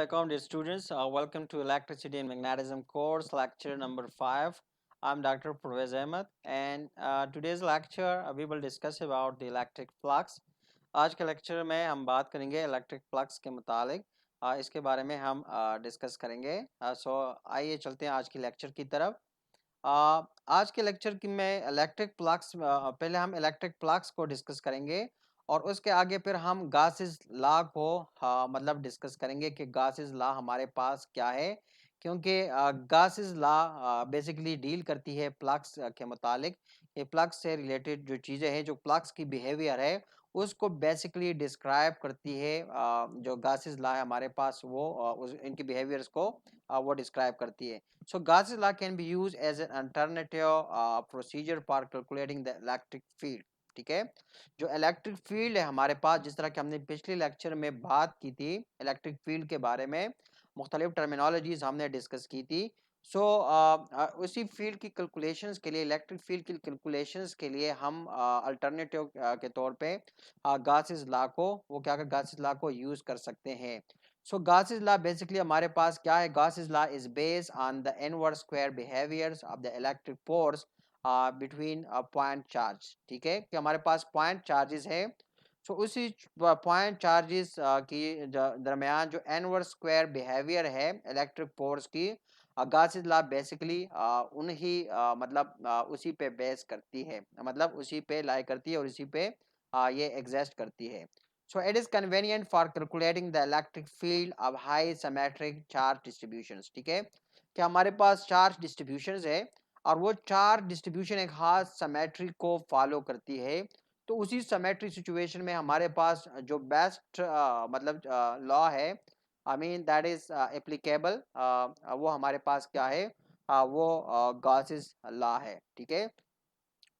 Assalamualaikum dear students. Welcome to Electricity and Magnetism course lecture number 5. I'm Dr. Pervez Ahmed and today's lecture we will discuss about the electric flux. आज के lecture में हम बात करेंगे electric flux के मुतालिक इसके बारे में हम डिस्कस करेंगे। सो आइए चलते हैं आज की लेक्चर की तरफ। आज के लेक्चर की में इलेक्ट्रिक फ्लक्स पहले हम इलेक्ट्रिक फ्लक्स को डिस्कस करेंगे और उसके आगे फिर हम गासेस लॉ को मतलब डिस्कस करेंगे कि गासेस लॉ हमारे पास क्या है, क्योंकि गासेस लॉ बेसिकली डील करती है फ्लक्स के मुतालिक। ये फ्लक्स से रिलेटेड जो चीज़ें हैं, जो फ्लक्स की बिहेवियर है उसको बेसिकली डिस्क्राइब करती है। जो गासेस लॉ है हमारे पास वो इनकी बिहेवियर्स को वो डिस्क्राइब करती है। So Gauss's law can be used as an alternative procedure for calculating the electric field. ठीक है, जो इलेक्ट्रिक फील्ड है हमारे पास, जिस तरह कि हमने पिछले लेक्चर में बात की थी इलेक्ट्रिक फील्ड के बारे में, मुख्तलिफ टर्मिनोलॉजीज हमने डिस्कस की थी। सो उसी फील्ड की कैलकुलेशंस के लिए, इलेक्ट्रिक फील्ड की कैलकुलेशंस के लिए हम अल्टरनेटिव के तौर पे गॉसेस लॉ को गॉसेस लॉ को यूज कर सकते हैं। सो गॉसेस लॉ बेसिकली हमारे पास क्या है? Gauss's law is based on the inverse square behaviours of the electric force between point charge. ठीक है, कि हमारे पास पॉइंट चार्जेस है। सो उसी पॉइंट चार्जेस की दरमियान जो इनवर्स स्क्वायर बिहेवियर है इलेक्ट्रिक फोर्स की, गॉसेस लॉ बेसिकली उन्हीं उसी पे बेस करती है, मतलब उसी पे लाई करती है और इसी पे ये एग्जिस्ट करती है। So it is convenient for calculating the electric field of high symmetric charge distributions. ठीक है, कि हमारे पास चार्ज डिस्ट्रीब्यूशंस है और वो चार्ज डिस्ट्रीब्यूशन एक खास सिमेट्री को फॉलो करती है। तो उसी सिमेट्री सिचुएशन में हमारे पास जो बेस्ट लॉ है, I mean that is applicable, वो हमारे पास क्या है? वो गॉसेस लॉ है। ठीक है,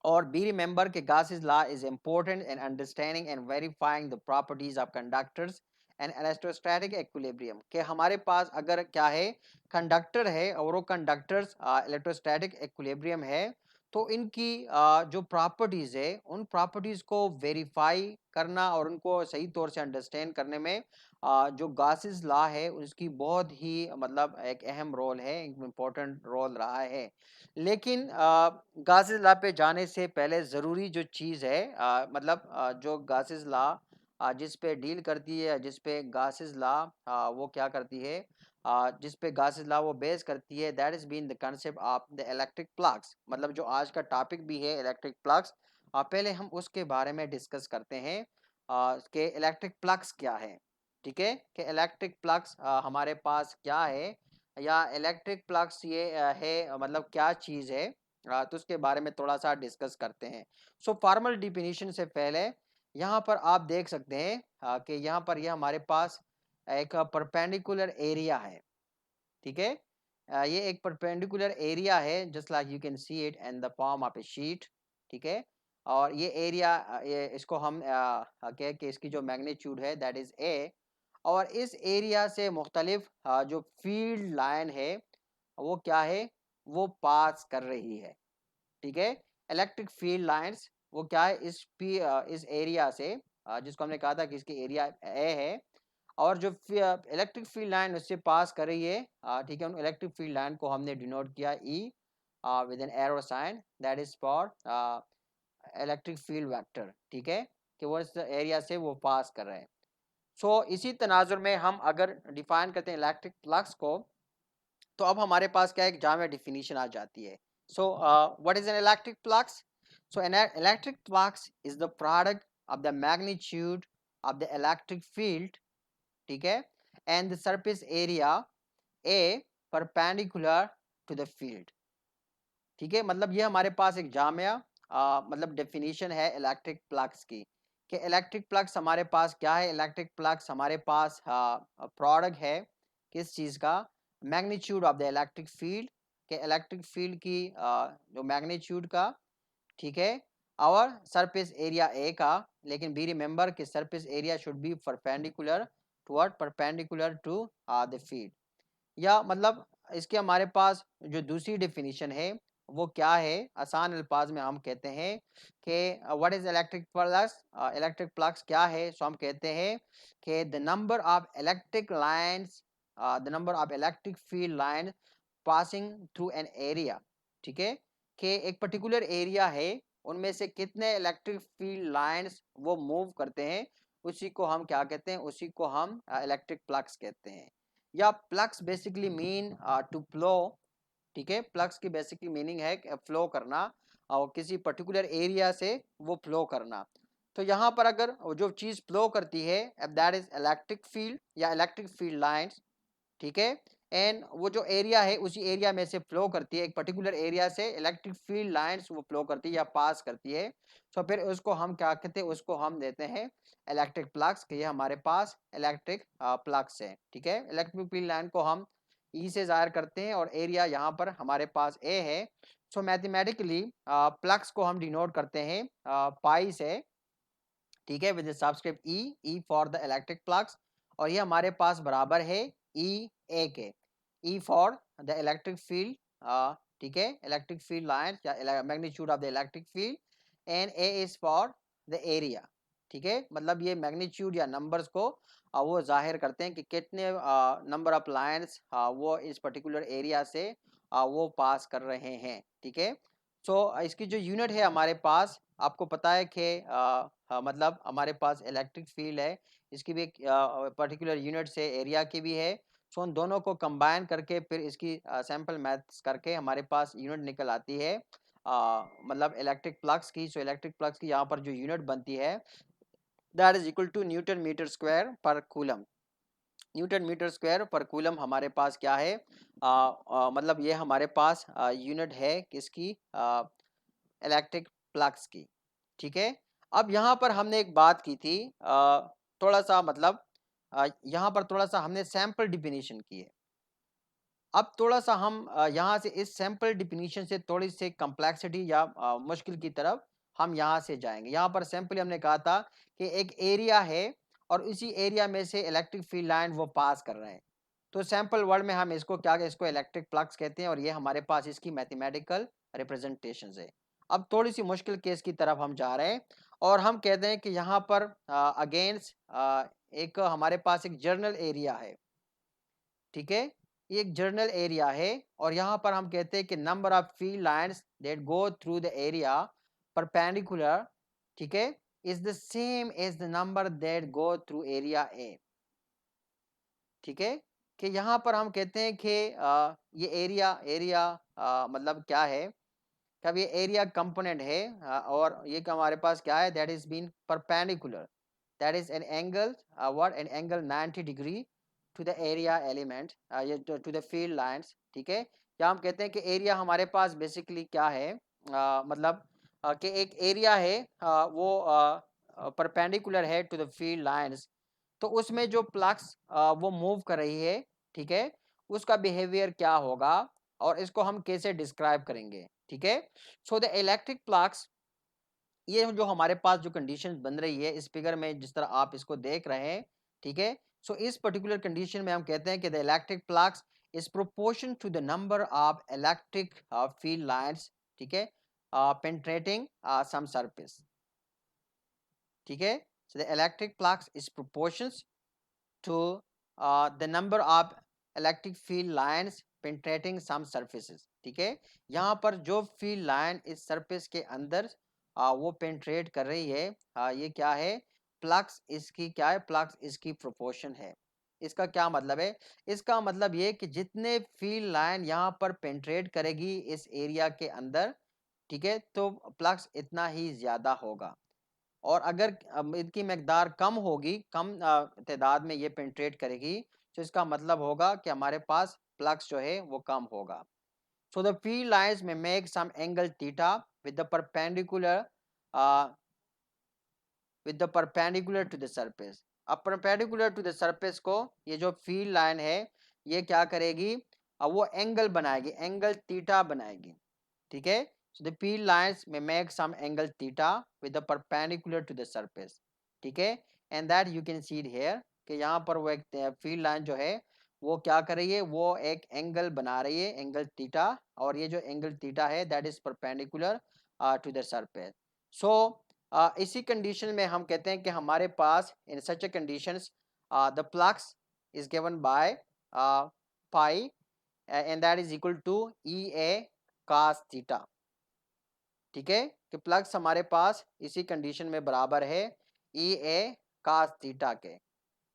और be remember कि Gauss's law is important in understanding and verifying the properties of conductors and electrostatic equilibrium। कि हमारे पास अगर क्या है, कंडक्टर है और वो कंडक्टर्स इलेक्ट्रोस्टैटिक इक्विलिब्रियम है, तो इनकी जो प्रॉपर्टीज है उन प्रॉपर्टीज को वेरीफाई करना और उनको सही तौर से अंडरस्टैंड करने में जो गॉसेस लॉ है उसकी बहुत ही मतलब एक अहम रोल है, एक इम्पोर्टेंट रोल रहा है। लेकिन गासेस लॉ पे जाने से पहले ज़रूरी जो चीज़ है, जो गासेस लॉ जिस पे डील करती है, जिस पे गासेस लॉ वो क्या करती है, जिस पे गासेस लॉ वो बेस करती है, that is been the concept of the electric flux. मतलब जो आज का टॉपिक भी है इलेक्ट्रिक फ्लक्स, पहले हम उसके बारे में डिस्कस करते हैं कि इलेक्ट्रिक फ्लक्स क्या है। ठीक है, कि इलेक्ट्रिक फ्लक्स हमारे पास क्या है, या इलेक्ट्रिक फ्लक्स ये मतलब क्या चीज़ है, तो उसके बारे में थोड़ा सा डिस्कस करते हैं। सो फॉर्मल डिफिनीशन से पहले यहाँ पर आप देख सकते हैं कि यहाँ पर ये हमारे पास एक परपेंडिकुलर एरिया है। ठीक है, ये एक परपेंडिकुलर एरिया है, just like you can see it in the form of A sheet. ठीक है, और ये एरिया ये इसको हम कह के इसकी जो मैग्नीट्यूड है दैट इज ए, और इस एरिया से मुख्तलिफ जो फील्ड लाइन है वो क्या है, वो पास कर रही है। ठीक है, इलेक्ट्रिक फील्ड लाइंस वो क्या है, इस एरिया से जिसको हमने कहा था कि इसकी एरिया ए है, और जो इलेक्ट्रिक फील्ड लाइन उससे पास कर रही है, ठीक है, उन इलेक्ट्रिक फील्ड लाइन को हमने डिनोट किया E with an arrow sign, that is for electric field vector. ठीक है, कि वो इस एरिया से वो पास कर रहे हैं। सो इसी तनाजुर में हम अगर डिफाइन करते हैं इलेक्ट्रिक फ्लक्स को, तो अब हमारे पास क्या एक जामे डिफिनीशन आ जाती है। So what is an electric flux? So an electric flux is the product of the magnitude of the electric field, ठीक है, and the surface area a perpendicular to the field. ठीक है, मतलब ये हमारे पास एक जामिया मतलब डेफिनेशन है इलेक्ट्रिक फ्लक्स की, कि इलेक्ट्रिक फ्लक्स हमारे पास क्या है? इलेक्ट्रिक फ्लक्स हमारे पास प्रोडक्ट है किस चीज़ का? Magnitude of the electric field, के इलेक्ट्रिक फील्ड की जो मैग्नीट्यूड का, ठीक है, और सरफेस एरिया ए का। लेकिन बी रिमेंबर कि surface area should be perpendicular to the field. या मतलब इसके हमारे पास जो दूसरी डेफिनेशन है वो क्या है? आसान अल्फाज में हम कहते हैं कि what is electric flux? Electric flux क्या है? सो हम कहते हैं कि the number of electric lines the number of electric field line passing through an area, ठीक है, कि एक पर्टिकुलर एरिया है, उनमें से कितने इलेक्ट्रिक फील्ड लाइंस वो मूव करते हैं, उसी को हम क्या कहते हैं, उसी को हम इलेक्ट्रिक फ्लक्स कहते हैं। या flux basically mean to flow, ठीक है, फ्लक्स की बेसिकली मीनिंग है फ्लो करना और किसी पर्टिकुलर एरिया से वो फ्लो करना। तो यहाँ पर अगर जो चीज़ फ्लो करती है दैट इज इलेक्ट्रिक फील्ड या इलेक्ट्रिक फील्ड लाइंस, ठीक है, एंड वो जो एरिया है उसी एरिया में से फ्लो करती है, एक पर्टिकुलर एरिया से इलेक्ट्रिक फील्ड लाइंस वो फ्लो करती है या पास करती है। तो फिर उसको हम क्या कहते हैं, उसको हम देते हैं इलेक्ट्रिक फ्लक्स, कि ये हमारे पास इलेक्ट्रिक फ्लक्स है, ठीक है। इलेक्ट्रिक फील्ड लाइन को हम ई से जाहिर करते हैं और एरिया यहाँ पर हमारे पास ए है। सो मैथमेटिकली फ्लक्स को हम डिनोट करते हैं पाई से, ठीक है, with subscript E, E for the electric flux, और ये हमारे पास बराबर है ई ए के, E for the electric field, ठीक है, इलेक्ट्रिक फील्ड लाइन या magnitude of the electric field, and A is for the area, ठीक है। मतलब ये मैग्नीट्यूड या नंबर्स को वो जाहिर करते हैं कि कितने नंबर ऑफ लाइंस वो इस पर्टिकुलर एरिया से वो पास कर रहे हैं, ठीक है। सो इसकी जो यूनिट है हमारे पास, आपको पता है कि मतलब हमारे पास इलेक्ट्रिक फील्ड है, इसकी भी एक पर्टिकुलर यूनिट से एरिया की भी है। सो उन दोनों को कंबाइन करके फिर इसकी सैंपल मैथ्स करके हमारे पास यूनिट निकल आती है मतलब इलेक्ट्रिक फ्लक्स की। सो इलेक्ट्रिक फ्लक्स की यहाँ पर जो यूनिट बनती है that is equal to newton metre square per coulomb. Newton metre square per coulomb हमारे पास क्या है, मतलब ये हमारे पास यूनिट है किसकी, इलेक्ट्रिक फ्लक्स की, ठीक है। अब यहाँ पर हमने एक बात की थी, थोड़ा सा मतलब यहाँ पर थोड़ा सा हमने सैंपल डिफिनीशन की है। अब थोड़ा सा हम यहाँ से इस सैंपल डिफिनीशन से थोड़ी सी कम्प्लेक्सिटी या मुश्किल की तरफ हम यहाँ से जाएंगे। यहाँ पर सैंपल हमने कहा था कि एक एरिया है और इसी एरिया में से इलेक्ट्रिक फील्ड लाइन वो पास कर रहे हैं। तो सैंपल वर्ड में हम इसको क्या, इसको इलेक्ट्रिक फ्लक्स कहते हैं और ये हमारे पास इसकी मैथमेटिकल रिप्रेजेंटेशन है। अब थोड़ी सी मुश्किल केस की तरफ हम जा रहे हैं और हम कहते हैं कि यहाँ पर अगेंस्ट एक हमारे पास एक जर्नल एरिया है, ठीक है, ये एक जर्नल एरिया है और यहाँ पर हम कहते हैं कि number of field lines that go through the area perpendicular, ठीक है, is the same as the number that go through area a, ठीक है। कि यहाँ पर हम कहते हैं कि ये एरिया एरिया मतलब क्या है, कब ये एरिया कंपोनेंट है और ये हमारे पास क्या है, that is been perpendicular, that is an angle what, an angle 90 degree to the area element, ये टू द फील्ड लाइंस, ठीक है। या हम कहते हैं कि एरिया हमारे पास बेसिकली क्या है, मतलब कि एक एरिया है वो परपेंडिकुलर है टू द फील्ड लाइंस, तो उसमें जो फ्लक्स वो मूव कर रही है, ठीक है, उसका बिहेवियर क्या होगा और इसको हम कैसे डिस्क्राइब करेंगे, ठीक है। सो द इलेक्ट्रिक फ्लक्स, ये जो हमारे पास जो कंडीशन बन रही है इस फिगर में जिस तरह आप इसको देख रहे हैं, ठीक है। सो इस पर्टिकुलर कंडीशन में हम कहते हैं कि the electric flux is proportion to the number of electric field lines, ठीक है, पेनिट्रेटिंग सम सरफेस, ठीक है। So the electric flux is proportions to the number of electric field lines penetrating some surfaces, ठीक है। यहाँ पर जो field line इस सरफेस के अंदर वो पेंट्रेट कर रही है, ये क्या है, फ्लक्स इसकी क्या है, फ्लक्स इसकी प्रोपोर्शन है। इसका क्या मतलब है, इसका मतलब ये कि जितने फील्ड लाइन यहाँ पर पेंट्रेट करेगी इस एरिया के अंदर, ठीक है, तो फ्लक्स इतना ही ज्यादा होगा। और अगर इनकी मकदार कम होगी, कम तादाद में ये पेंट्रेट करेगी, तो इसका मतलब होगा कि हमारे पास फ्लक्स जो है वो कम होगा। सो द फील्ड लाइंस में make some angle theta with the perpendicular to the surface. अब परपेंडिकुलर टू द सरफेस को ये जो फील्ड लाइन है ये क्या करेगी, अब वो एंगल बनाएगी, एंगल थीटा बनाएगी, ठीक है। So the field lines may make some angle theta with the perpendicular to the surface, ठीक है, and that you can see it here कि यहाँ पर वो एक फील्ड लाइन जो है वो क्या कर रही है, वो एक एंगल बना रही है, एंगल थीटा, और ये जो एंगल थीटा है that is perpendicular to the surface. So इसी कंडीशन में हम कहते हैं कि हमारे पास in such a conditions the flux is given by phi and that is equal to E A cos theta. ठीक है, कि फ्लक्स हमारे पास इसी कंडीशन में बराबर है ई ए कास थीटा के।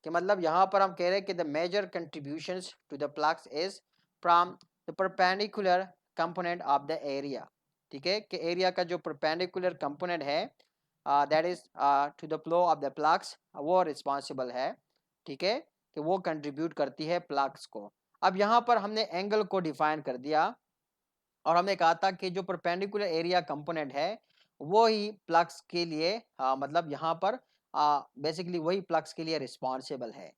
कि मतलब यहाँ पर हम कह रहे हैं कि the major contributions to the flux is from the perpendicular component of the area. ठीक है, कि एरिया का जो परपेंडिकुलर कंपोनेंट है that is to the flow of the flux, वो रिस्पॉन्सिबल है। ठीक है, कि वो कंट्रीब्यूट करती है फ्लक्स को। अब यहाँ पर हमने एंगल को डिफाइन कर दिया और हमने कहा था कि जो परपेंडिकुलर एरिया कंपोनेंट है वो ही फ्लक्स के लिए मतलब यहाँ पर बेसिकली वही फ्लक्स के लिए रिस्पॉन्सिबल है।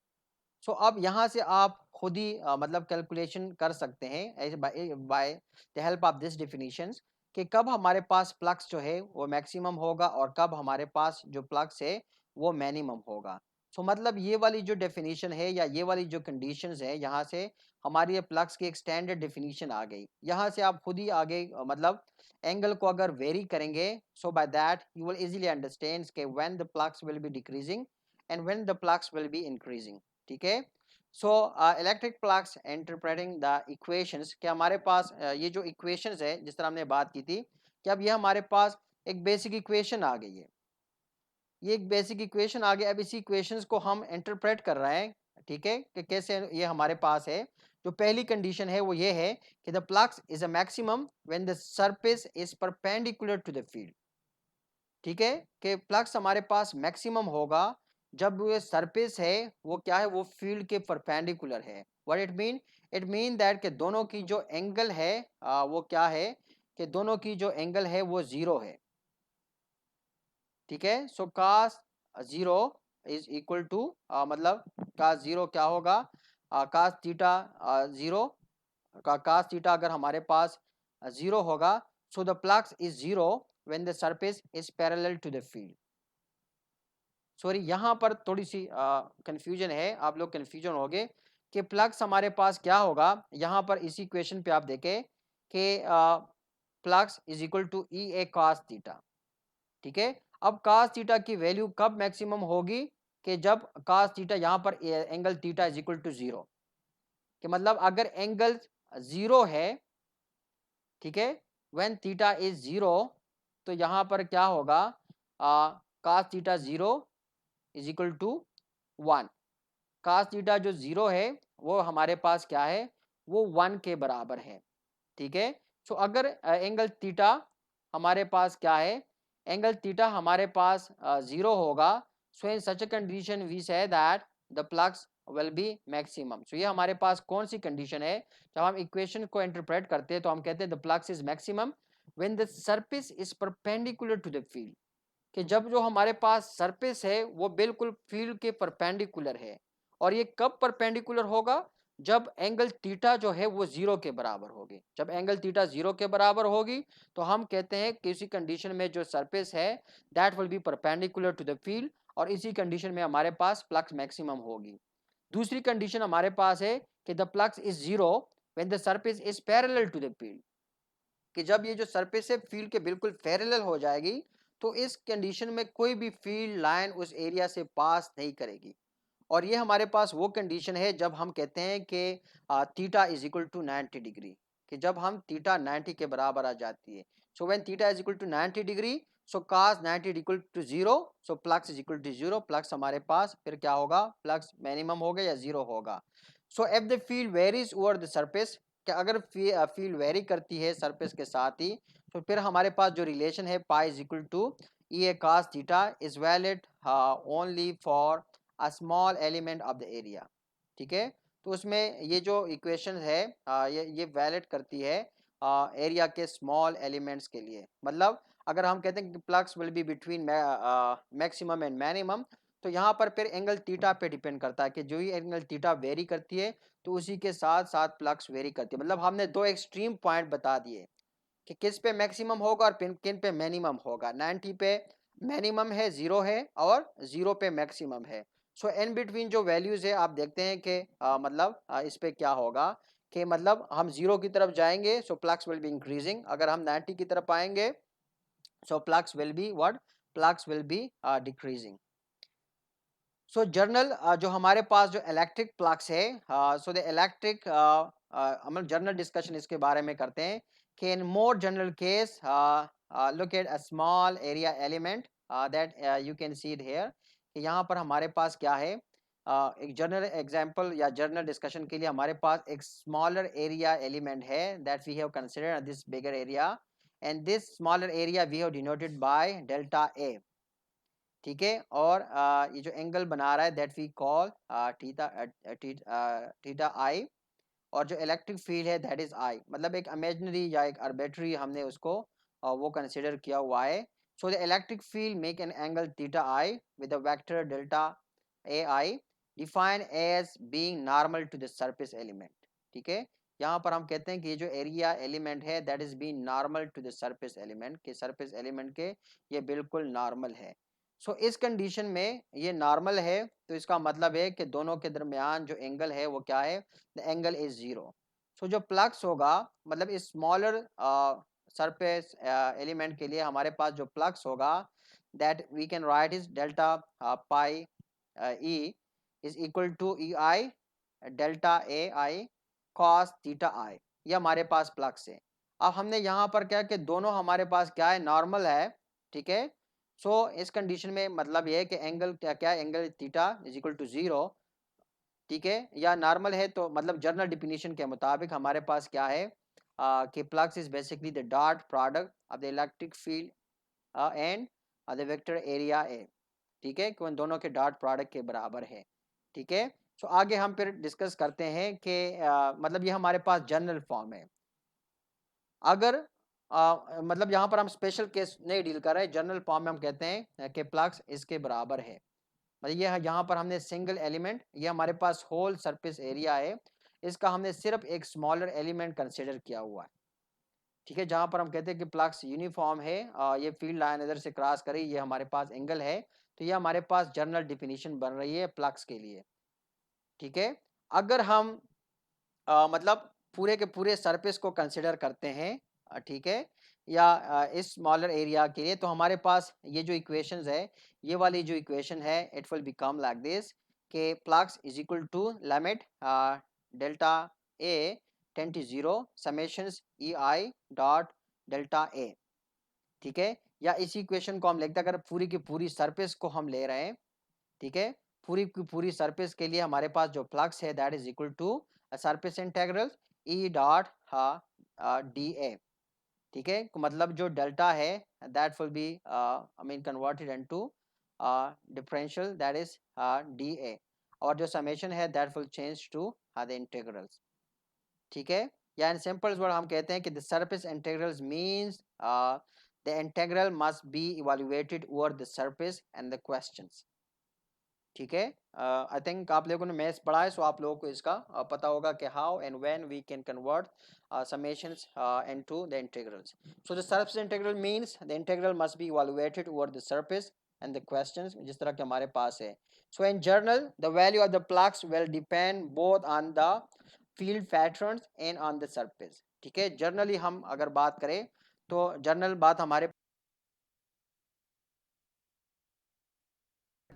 सो अब यहाँ से आप खुद ही मतलब कैलकुलेशन कर सकते हैं by the help of this definitions कि कब हमारे पास फ्लक्स जो है वो मैक्सिमम होगा और कब हमारे पास जो फ्लक्स है वो मिनिमम होगा। सो मतलब ये वाली जो डेफिनेशन है या ये वाली जो कंडीशंस है, यहाँ से हमारी ये फ्लक्स की एक स्टैंडर्ड डेफिनेशन आ गई। यहाँ से आप खुद ही आगे मतलब एंगल को अगर वेरी करेंगे, so by that you will easily understand कि when the flux will be decreasing and when the flux will be increasing. ठीक है, so electric flux interpreting the equations, कि हमारे पास ये जो इक्वेशंस है जिस तरह हमने बात की थी कि अब ये हमारे पास एक बेसिक इक्वेशन आ गई है। ये एक बेसिक इक्वेशन आ गया, अब इसी इक्वेशंस को हम इंटरप्रेट कर रहे हैं। ठीक है, कि कैसे ये हमारे पास है। जो पहली कंडीशन है वो ये है कि the flux is a maximum when the surface is perpendicular to the field. ठीक है, कि फ्लक्स हमारे पास मैक्सिमम होगा जब ये सरफेस है वो क्या है, वो फील्ड के परपेंडिकुलर है। व्हाट इट मीन दैट कि दोनों की जो एंगल है वो क्या है, कि दोनों की जो एंगल है वो जीरो है। ठीक है, so cos zero is equal to मतलब कास जीरो क्या होगा, कास थीटा जीरो का कास थीटा अगर हमारे पास जीरो होगा, so the flux is zero when the surface is parallel to the field. Sorry, यहाँ पर थोड़ी सी कंफ्यूजन है, आप लोग कंफ्यूजन हो गए कि फ्लक्स हमारे पास क्या होगा। यहाँ पर इसी इक्वेशन पे आप देखें कि flux is equal to E A cos theta. ठीक है, अब cos थीटा की वैल्यू कब मैक्सिमम होगी, कि जब cos थीटा यहाँ पर angle theta is equal to zero. कि मतलब अगर एंगल जीरो है, ठीक है, व्हेन थीटा इज जीरो, तो यहाँ पर क्या होगा, cos theta zero is equal to one. cos theta जो जीरो है वो हमारे पास क्या है, वो वन के बराबर है। ठीक है, सो अगर एंगल थीटा हमारे पास क्या है, एंगल थीटा हमारे पास जीरो होगा, so in such a condition we say that the flux will be maximum. So ये हमारे पास कौन सी कंडीशन है, जब हम इक्वेशन को इंटरप्रेट करते हैं तो हम कहते हैं the flux is maximum when the surface is perpendicular to the field. कि जब जो हमारे पास सरफेस है वो बिल्कुल फील्ड के परपेंडिकुलर है। और ये कब परपेंडिकुलर होगा, जब एंगल थीटा जो है वो जीरो के बराबर होगी। जब एंगल थीटा जीरो के बराबर होगी तो हम कहते हैं कि इसी कंडीशन में जो सरफेस है that will be perpendicular to the field, और इसी कंडीशन में हमारे पास फ्लक्स मैक्सिमम होगी। दूसरी कंडीशन हमारे पास है कि the flux is zero when the surface is parallel to the field. कि जब ये जो सरफेस है फील्ड के बिल्कुल पैरेलल हो जाएगी, तो इस कंडीशन में कोई भी फील्ड लाइन उस एरिया से पास नहीं करेगी। और ये हमारे पास वो कंडीशन है जब हम कहते हैं कि theta is equal to 90 degree. कि जब हम थीटा 90 के बराबर आ जाती है, so when theta is equal to 90 degree, so cos 90 equal to zero, so flux is equal to zero. Flux हमारे पास फिर क्या होगा, फ्लक्स मिनिमम होगा या जीरो होगा। So if the field varies over the surface, कि अगर फील्ड वेरी करती है सरफेस के साथ ही, तो फिर हमारे पास जो रिलेशन है pi is equal to E A cos theta is valid only for a small element of the area. ठीक है, तो उसमें ये जो इक्वेशन है ये वैलिड करती है एरिया के स्मॉल एलिमेंट्स के लिए। मतलब अगर हम कहते हैं कि flux will be between maximum and minimum, तो यहाँ पर फिर एंगल थीटा पे डिपेंड करता है कि जो ही एंगल थीटा वेरी करती है तो उसी के साथ साथ फ्लक्स वेरी करती है। मतलब हमने दो एक्सट्रीम पॉइंट बता दिए कि किस पे मैक्सिमम होगा और किन पे मिनिमम होगा। 90 पे मिनिमम है, जीरो है, और जीरो पे मैक्सिमम है। सो इन बिटवीन जो वैल्यूज है आप देखते हैं कि मतलब इस पे क्या होगा, कि मतलब हम जीरो की तरफ जाएंगे so flux will be increasing, अगर हम 90 की तरफ आएंगे so flux will be what, flux will be decreasing. So general जो हमारे पास जो इलेक्ट्रिक फ्लक्स है, सो द इलेक्ट्रिक हम जर्नल डिस्कशन इसके बारे में करते हैं कि in more general case look at a small area element that you can see it here कि यहाँ पर हमारे पास क्या है, एक जर्नल एग्जांपल या जर्नल डिस्कशन के लिए हमारे पास एक स्मॉलर एरिया एलिमेंट है that we have considered this bigger area, and this smaller area we have denoted by delta A. ठीक है, और ये जो एंगल बना रहा है that we call theta, theta I, और जो इलेक्ट्रिक फील्ड है दैट इज आई, मतलब एक इमेजिनरी या एक आर्बिट्ररी हमने उसको वो कंसीडर किया हुआ है। So the electric field make an angle theta i with the vector delta A i define as being normal to the surface element. ठीक है, यहाँ पर हम कहते हैं कि ये जो एरिया एलिमेंट है that is being normal to the surface element, के सरफेस एलिमेंट के ये बिल्कुल नॉर्मल है। सो इस कंडीशन में ये नॉर्मल है, तो इसका मतलब है कि दोनों के दरमियान जो एंगल है वो क्या है, द एंगल इज जीरो। सो जो प्लक्स होगा, मतलब इस स्मॉलर सरफेस एलिमेंट के लिए हमारे पास जो प्लक्स होगा that we can write is delta phi E is equal to E I delta A I cos theta I, ये हमारे पास प्लक्स है। अब हमने यहाँ पर क्या कि दोनों हमारे पास क्या है, नॉर्मल है। ठीक है, सो इस कंडीशन में मतलब ये है कि एंगल क्या क्या है, angle theta is equal to zero. ठीक है, या नॉर्मल है तो मतलब जर्नल डिफिनीशन के मुताबिक हमारे पास क्या है कि flux is basically the dot product of the electric field and the vector area a. ठीक है, कि उन दोनों के डॉट प्रोडक्ट के बराबर है। ठीक है, सो आगे हम फिर डिस्कस करते हैं कि मतलब ये हमारे पास जनरल फॉर्म है। अगर मतलब यहाँ पर हम स्पेशल केस नहीं डील कर रहे, जनरल फॉर्म में हम कहते हैं कि फ्लक्स इसके बराबर है। मतलब ये यहाँ पर हमने सिंगल एलिमेंट, ये हमारे पास होल सरफेस एरिया है, इसका हमने सिर्फ एक स्मॉलर एलिमेंट कंसीडर किया हुआ है। ठीक है, जहाँ पर हम कहते हैं कि प्लक्स यूनिफॉर्म है, ये फील्ड लाइन इधर से क्रॉस करी, ये हमारे पास एंगल है, तो ये हमारे पास जनरल डिफिनीशन बन रही है प्लक्स के लिए। ठीक है, अगर हम मतलब पूरे के पूरे सरफेस को कंसिडर करते हैं, ठीक है, या इस स्मॉलर एरिया के लिए, तो हमारे पास ये जो इक्वेशंस है, ये वाली जो इक्वेशन है it will become like this के flux is equal to limit delta A tend to zero summations E I dot delta A. ठीक है, या इस इक्वेशन को हम लिखते हैं, अगर पूरी की पूरी सरफेस को हम ले रहे हैं, ठीक है, पूरी की पूरी सरफेस के लिए हमारे पास जो फ्लक्स है that is equal to surface integral E dot d A. ठीक है, मतलब जो डेल्टा है that will be I mean converted into differential that is d A, और जो समेशन है that will change to the integrals. ठीक है, या इन सिंपल वर्ड हम कहते हैं कि the surface integrals means the integral must be evaluated over the surface and the questions. ठीक है, आई थिंक आप लोगों ने मैथ्स पढ़ा है, सो आप लोगों को इसका पता होगा कि how and when we can convert summations into the integrals. So the surface integral means the integral must be evaluated over the surface and the questions, जिस तरह के हमारे पास है। So in general the value of the flux will depend both on the field patterns and on the surface. ठीक है, generally हम अगर बात करें तो जनरल बात हमारे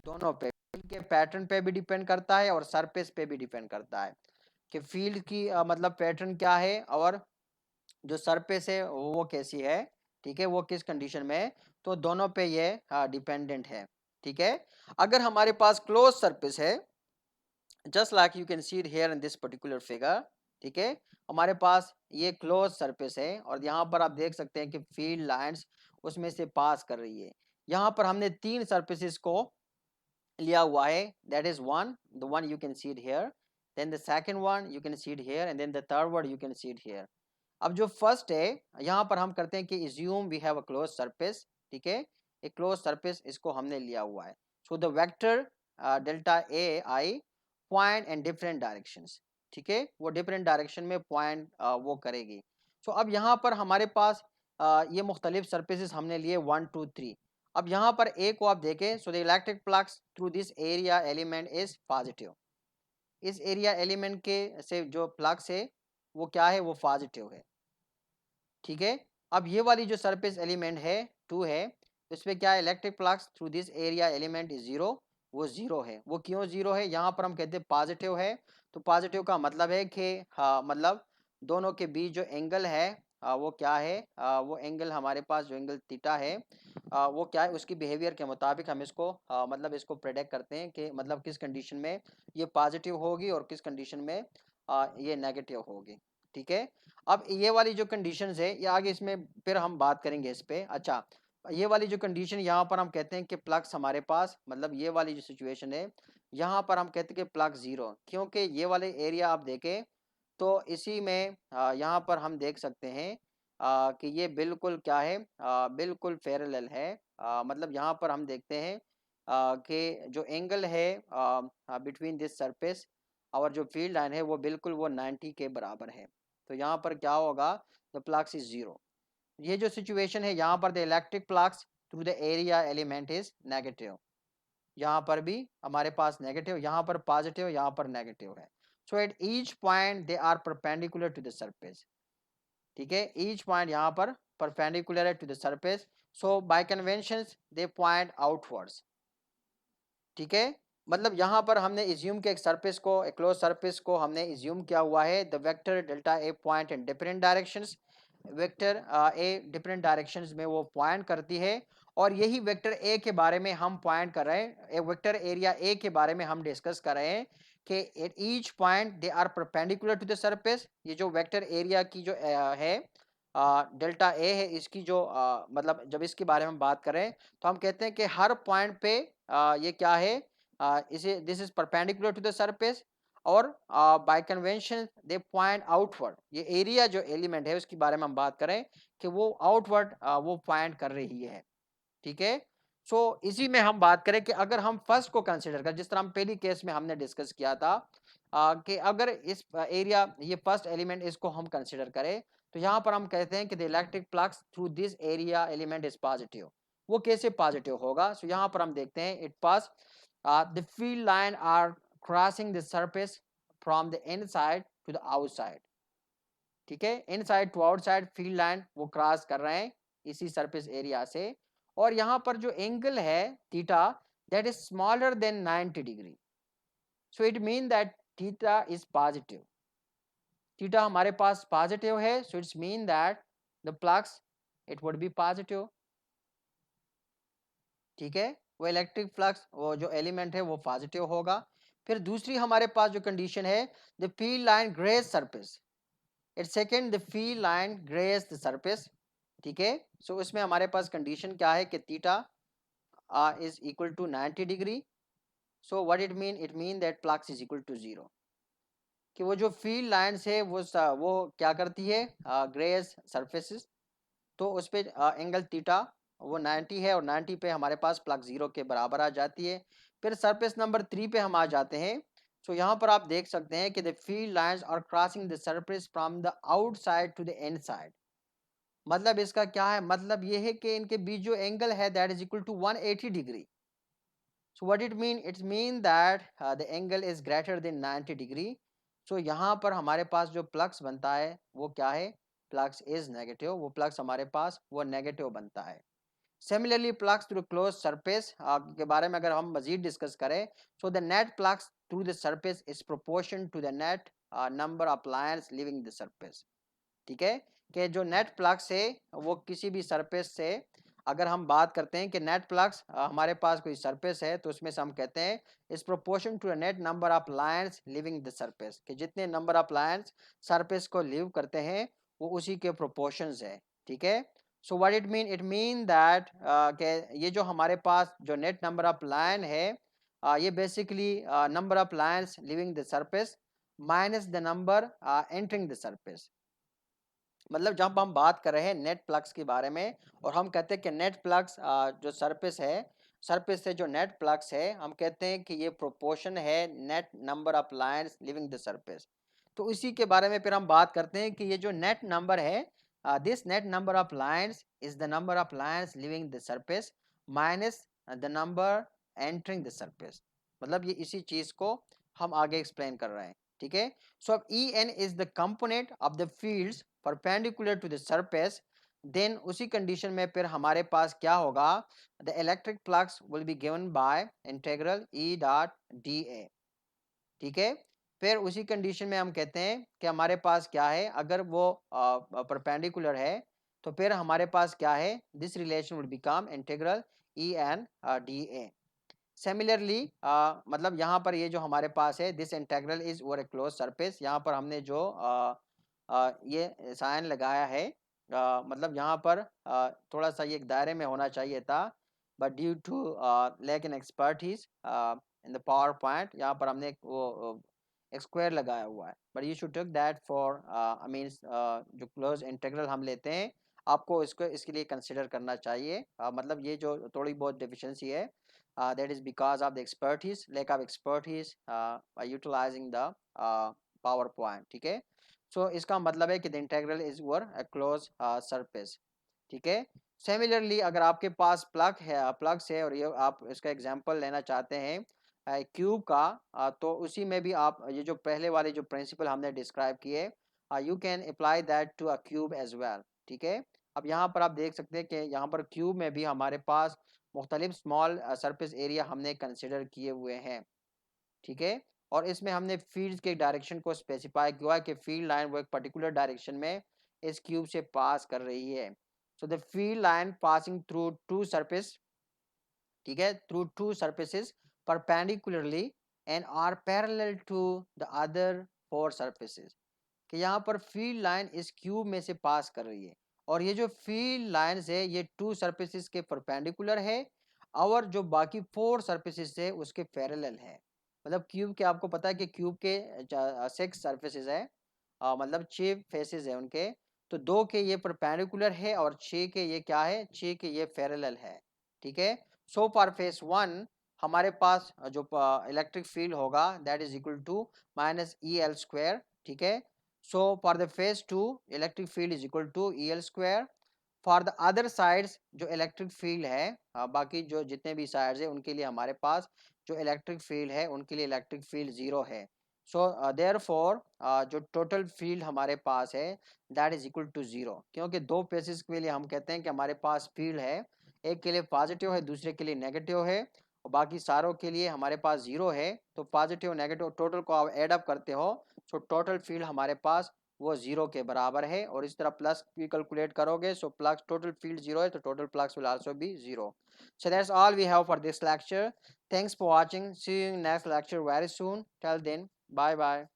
दोनों पे, फील्ड के पैटर्न पे भी डिपेंड करता है और सरफेस पे भी डिपेंड करता है कि फील्ड की मतलब पैटर्न क्या है और जो सरफेस है वो कैसी है। ठीक है, वो किस कंडीशन में है, तो दोनों पे ये डिपेंडेंट है। ठीक है, अगर हमारे पास क्लोज सरफेस है just like you can see it here in this particular figure. ठीक है, हमारे पास ये क्लोज सरफेस है और यहाँ पर आप देख सकते हैं कि फील्ड लाइंस उसमें से पास कर रही है। यहाँ पर हमने तीन सरफेसेस को लिया हुआ है, that is one, the one you can see it here, then the second one you can see it here, and then the third one you can see it here. अब जो फर्स्ट है यहाँ पर हम करते हैं कि assume we have a closed surface। ठीक है, एक closed surface इसको हमने लिया हुआ है। so the vector delta a I point in different directions। ठीक है, वो different direction में point वो करेगी। so अब यहाँ पर हमारे पास ये मुख्तलिफ surfaces हमने लिए 1 2 3। अब यहाँ पर ए को आप देखें, सो the electric flux through this area element is positive. इस एरिया एलिमेंट के से जो फ्लक्स है वो क्या है, वो पॉजिटिव है। ठीक है, अब ये वाली जो सरफेस एलिमेंट है 2 है, इसमें क्या है, electric flux through this area element is zero. वो जीरो है। वो क्यों जीरो है? यहाँ पर हम कहते हैं पॉजिटिव है, तो पॉजिटिव का मतलब है कि हाँ, मतलब दोनों के बीच जो एंगल है वो क्या है, वो एंगल हमारे पास जो एंगल थीटा है वो क्या है, उसकी बिहेवियर के मुताबिक हम इसको मतलब इसको प्रेडिक्ट करते हैं कि मतलब किस कंडीशन में ये पॉजिटिव होगी और किस कंडीशन में ये नेगेटिव होगी। ठीक है, अब ये वाली जो कंडीशंस है ये आगे इसमें फिर हम बात करेंगे इस पे। अच्छा, ये वाली जो कंडीशन यहाँ पर हम कहते हैं कि प्लक्स हमारे पास, मतलब ये वाली जो सिचुएशन है यहाँ पर हम कहते हैं कि प्लक्स जीरो, क्योंकि ये वाले एरिया आप देखें तो इसी में यहाँ पर हम देख सकते हैं कि ये बिल्कुल क्या है, बिल्कुल पैरेलल है। मतलब यहाँ पर हम देखते हैं कि जो एंगल है बिटवीन दिस सरफेस और जो फील्ड लाइन है वो बिल्कुल वो 90 के बराबर है। तो यहाँ पर क्या होगा, द प्लक्स इज जीरो। ये जो सिचुएशन है यहाँ पर the electric flux through the area element is negative. यहाँ पर भी हमारे पास नेगेटिव, यहाँ पर पॉजिटिव, यहाँ पर नेगेटिव है। So at each point they are perpendicular to the surface. ठीक है, ईच पॉइंट यहाँ पर परपेंडिकुलर है to the surface, so by convention they point outwards. ठीक है, मतलब यहाँ पर हमने इज्यूम के एक सरफेस को, एक क्लोज सरफेस को हमने इज्यूम किया हुआ है the vector delta A point in different directions. Vector a different directions में वो पॉइंट करती है, और यही वेक्टर ए के बारे में हम पॉइंट कर रहे हैं, वेक्टर एरिया ए के बारे में हम डिस्कस कर रहे हैं कि at each point they are perpendicular to the surface. ये जो वेक्टर एरिया की जो है डेल्टा ए है, इसकी जो मतलब जब इसके बारे में बात करें तो हम कहते हैं कि हर पॉइंट पे ये क्या है, इसे this is perpendicular to the surface, और by convention they point outward. ये एरिया जो एलिमेंट है उसके बारे में हम बात करें कि वो आउटवर्ड वो पॉइंट कर रही है। ठीक है, सो इसी में हम बात करें कि अगर हम फर्स्ट को कंसिडर करें, जिस तरह हम पहली केस में हमने डिस्कस किया था कि अगर इस एरिया ये फर्स्ट एलिमेंट इसको हम कंसिडर करें तो यहाँ पर हम कहते हैं कि the electric flux through this area element is positive. वो कैसे पॉजिटिव होगा? सो यहाँ पर हम देखते हैं it pass the field line are crossing the surface from the inside to the outside. ठीक है, inside to outside field line वो क्रॉस कर रहे हैं इसी सरफेस एरिया से, और यहाँ पर जो एंगल है theta that is smaller than 90 degree. So it mean that theta is positive. Theta हमारे पास पॉजिटिव है, so it's mean that the flux it would be positive. ठीक है, वो इलेक्ट्रिक फ्लक्स वो जो एलिमेंट है वो पॉजिटिव होगा। फिर दूसरी हमारे पास जो कंडीशन है, the field line graze surface, it's second the field line graze the surface. ठीक है, सो इसमें हमारे पास कंडीशन क्या है कि theta is equal to 90 degree. So what it mean that flux is equal to zero, कि वो जो फील्ड लाइंस है वो क्या करती है, ग्रेज सरफेसेस, तो उस पे एंगल थीटा वो 90 है, और 90 पे हमारे पास फ्लक्स जीरो के बराबर आ जाती है। फिर सरफेस नंबर 3 पे हम आ जाते हैं। सो यहाँ पर आप देख सकते हैं कि the field lines are crossing the surface from the outside to the inside. मतलब इसका क्या है, मतलब ये है कि इनके बीच जो एंगल है that is equal to 180 degree. So what it mean, it's mean that the angle is greater than 90 degree. So यहाँ पर हमारे पास जो प्लक्स बनता है वो क्या है, प्लक्स इज नेगेटिव। वो प्लक्स हमारे पास वो नेगेटिव बनता है। Similarly flux through close surface के बारे में अगर हम मजीद डिस्कस करें, so the net flux through the surface is proportion to the net number of lines leaving the surface. ठीक है, कि जो नेट प्लक्स है वो किसी भी सरफेस से, अगर हम बात करते हैं कि नेट प्लक्स हमारे पास कोई सरफेस है तो उसमें से हम कहते हैं is proportion to net number of lines leaving the surface, कि जितने नंबर ऑफ लाइंस सरफेस को लिव करते हैं वो उसी के प्रोपोर्शंस है। ठीक है, so what it mean that ये जो हमारे पास जो नेट नंबर ऑफ लाइन है ये basically number of lines leaving the surface minus the number entering the surface. मतलब जब हम बात कर रहे हैं नेट प्लग्स के बारे में और हम कहते हैं कि नेट प्लग्स जो सरफेस है, सरफेस से जो नेट प्लग्स है हम कहते हैं कि ये प्रोपोर्शन है net number of lines leaving the surface. तो इसी के बारे में फिर हम बात करते हैं कि ये जो नेट नंबर है, this net number of lines is the number of lines leaving the surface minus the number entering the surface. मतलब ये इसी चीज को हम आगे एक्सप्लेन कर रहे हैं। ठीक है, so if En is the component of the fields perpendicular to the surface then उसी कंडीशन में फिर हमारे पास क्या होगा, the electric flux will be given by integral E dot d A. ठीक है, फिर उसी कंडीशन में हम कहते हैं कि हमारे पास क्या है, अगर वो परपेंडिकुलर है तो फिर हमारे पास क्या है, this relation will become integral E N d A. Similarly मतलब यहाँ पर ये जो हमारे पास है, this integral is over a close surface, यहाँ पर हमने जो ये साइन लगाया है, मतलब यहाँ पर थोड़ा सा ये एक दायरे में होना चाहिए था, but due to lack in expertise in the PowerPoint यहाँ पर हमने वो एक स्क्वायर लगाया हुआ है, but you should take that for I mean जो क्लोज इंटीग्रल हम लेते हैं आपको इसको इसके लिए कंसिडर करना चाहिए। मतलब ये जो थोड़ी बहुत डिफिशियंसी है, that is because of the expertise, lack of expertise by utilizing the PowerPoint। ठीक है, सो इसका मतलब है कि the integral is over a closed surface। ठीक है, सिमिलरली अगर आपके पास प्लग्स है और ये आप इसका एग्जांपल लेना चाहते हैं क्यूब का, तो उसी में भी आप ये जो पहले वाले जो प्रिंसिपल हमने डिस्क्राइब किए, you can apply that to a cube as well. ठीक है, अब यहाँ पर आप देख सकते हैं कि यहाँ पर क्यूब में भी हमारे पास मुख्तलिफ स्मॉल सरफेस एरिया हमने कंसिडर किए हुए हैं। ठीक है, और इसमें हमने फील्ड के डायरेक्शन को स्पेसिफाई किया है कि फील्ड लाइन वो एक पर्टिकुलर डायरेक्शन में इस क्यूब से पास कर रही है। So the field line passing through two surface, ठीक है, through two surfaces perpendicularly and are parallel to the other four surfaces, कि यहाँ पर फील्ड लाइन इस क्यूब में से पास कर रही है और ये जो फील्ड लाइन है ये टू सरफेसेस के परपेंडिकुलर है और जो बाकी फोर सरफेसेस है उसके पैरेलल है। मतलब क्यूब के आपको पता है कि क्यूब के 6 सरफेसेस है, मतलब 6 फेसेस है उनके, तो 2 के ये परपेंडिकुलर है और 6 के ये क्या है, 6 के ये पैरेलल है। ठीक है, सो फॉर फेस 1 हमारे पास जो इलेक्ट्रिक फील्ड होगा that is equal to minus E L square. ठीक है, so for the phase 2 electric field is equal to EL square। for the other sides जो electric field है, बाकी जो जितने भी sides है उनके लिए हमारे पास जो electric field है उनके लिए electric field 0 है। so therefore जो total field हमारे पास है that is equal to 0, क्योंकि दो फेसेस के लिए हम कहते हैं कि हमारे पास फील्ड है, एक के लिए पॉजिटिव है दूसरे के लिए नेगेटिव है और बाकी सारों के लिए हमारे पास 0 है। तो पॉजिटिव नेगेटिव टोटल को आप एड अप करते हो, सो टोटल फील्ड हमारे पास वो 0 के बराबर है और इस तरह प्लस भी कैलकुलेट करोगे, सो प्लस टोटल फील्ड 0 है तो total flux will also be 0। So that's all we have for this lecture. Thanks for watching, see you in next lecture very soon, till then bye bye.